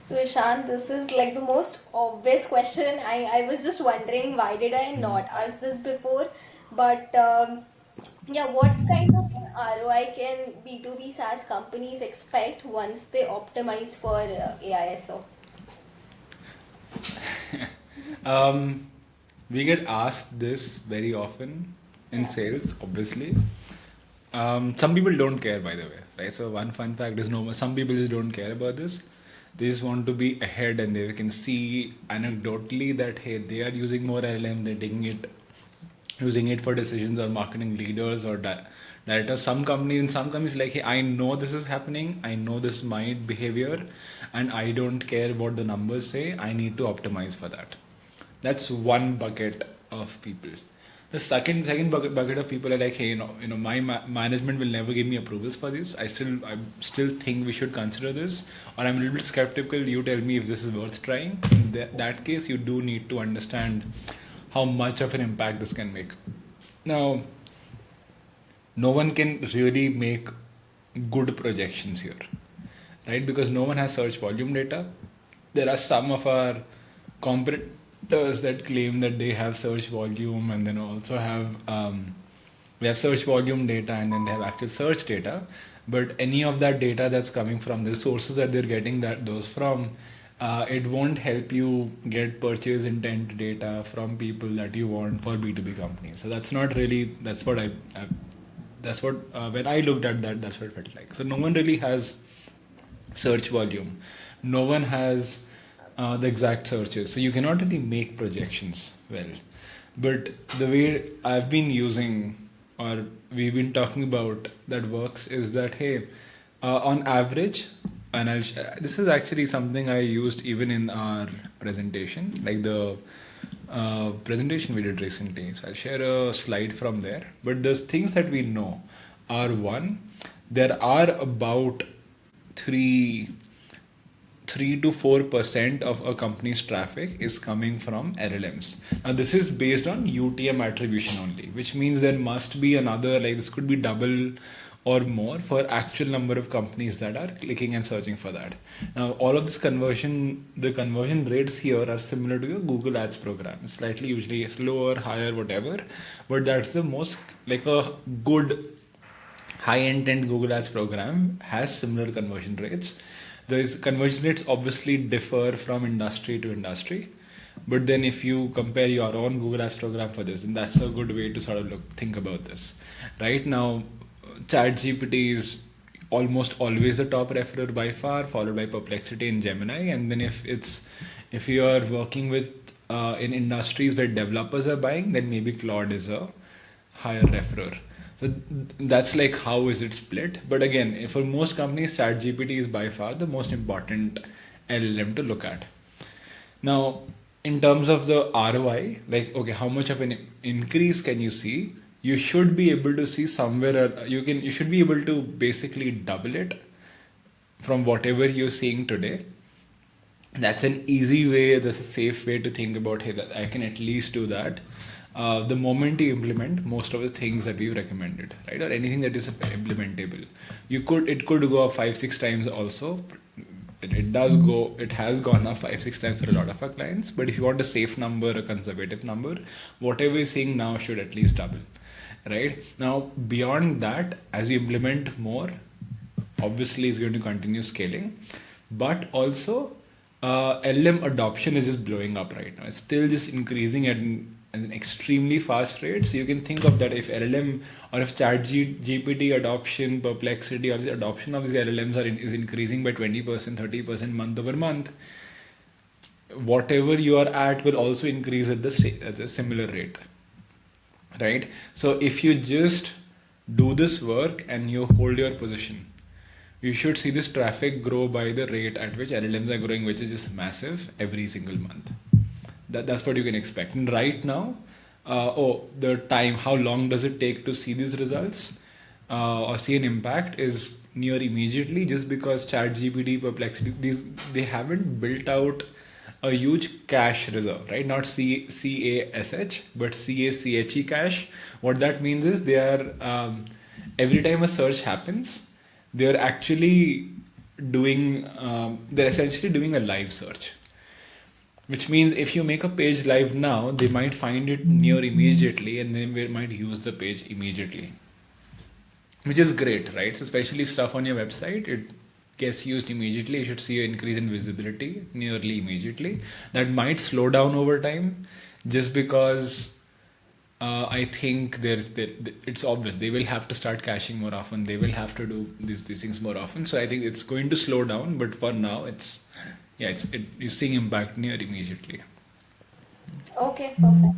So Ishan, this is like the most obvious question. I was just wondering why did I not ask this before? But yeah, what kind of an ROI can B2B SaaS companies expect once they optimize for AISO? Um, we get asked this very often in Yeah. sales, obviously. Some people don't care, by the way, right? So one fun fact is no, some people just don't care about this. They just want to be ahead, and they can see anecdotally that hey, they are using more LLM, they're taking it, using it for decisions or marketing leaders or directors. Some companies like hey, I know this is happening, I know this is my behavior, and I don't care what the numbers say. I need to optimize for that. That's one bucket of people. The second bucket of people are like, hey, my management will never give me approvals for this. I still think we should consider this, or I'm a little bit skeptical. You tell me if this is worth trying. In that case, you do need to understand how much of an impact this can make. Now, no one can really make good projections here, right? Because no one has search volume data. There are some of our competitors that claim that they have search volume, and then also have we have search volume data, and then they have actual search data. But any of that data that's coming from the sources that they're getting those from, it won't help you get purchase intent data from people that you want for B2B companies. So that's not really, that's what when I looked at that, that's what it felt like. So no one really has search volume. No one has the exact searches, so you cannot really make projections well. But the way I've been using, or we've been talking about, that works is that hey, on average, and this is actually something I used even in our presentation, like the presentation we did recently. So I'll share a slide from there. But the things that we know are one, there are about three 3 to 4% of a company's traffic is coming from LLMs. Now, this is based on UTM attribution only, which means there must be another, like this could be double or more for actual number of companies that are clicking and searching for that. Now, all of this the conversion rates here are similar to your Google Ads program, slightly usually slower, higher, whatever, but that's the most like a good high intent Google Ads program has similar conversion rates. Those conversion rates obviously differ from industry to industry, but then if you compare your own Google Ads program for this, then that's a good way to sort of think about this. Right now, ChatGPT is almost always the top referrer by far, followed by Perplexity and Gemini. And then if you are working with in industries where developers are buying, then maybe Claude is a higher referrer. So that's like how is it split. But again, for most companies, ChatGPT is by far the most important LLM to look at. Now, in terms of the ROI, like okay, how much of an increase can you see? You should be able to see somewhere. You should be able to basically double it from whatever you're seeing today. That's an easy way, that's a safe way to think about hey, that I can at least do that the moment you implement most of the things that we've recommended, right? Or anything that is implementable. It could go up 5-6 times also. It has gone up 5-6 times for a lot of our clients. But if you want a safe number, a conservative number, whatever you're seeing now should at least double, right? Now beyond that, as you implement more, obviously it's going to continue scaling, but also LLM adoption is just blowing up right now. It's still just increasing at an extremely fast rate. So you can think of that if LLM or if ChatGPT adoption, Perplexity, or the adoption of these LLMs is increasing by 20%, 30% month over month, whatever you are at will also increase at a similar rate, right? So if you just do this work and you hold your position, you should see this traffic grow by the rate at which LLMs are growing, which is just massive every single month. That's what you can expect. And right now, the time, how long does it take to see these results or see an impact is near immediately, just because ChatGPT, Perplexity, they haven't built out a huge cache reserve, right? Not CASH, but CACHE cache. What that means is they are every time a search happens, they're actually they're essentially doing a live search, which means if you make a page live now, they might find it near immediately and they might use the page immediately, which is great, right? So especially stuff on your website, it gets used immediately. You should see an increase in visibility nearly immediately. That might slow down over time, just because I think it's obvious they will have to start caching more often. They will have to do these things more often. So I think it's going to slow down. But for now, you're seeing impact near immediately. Okay, perfect.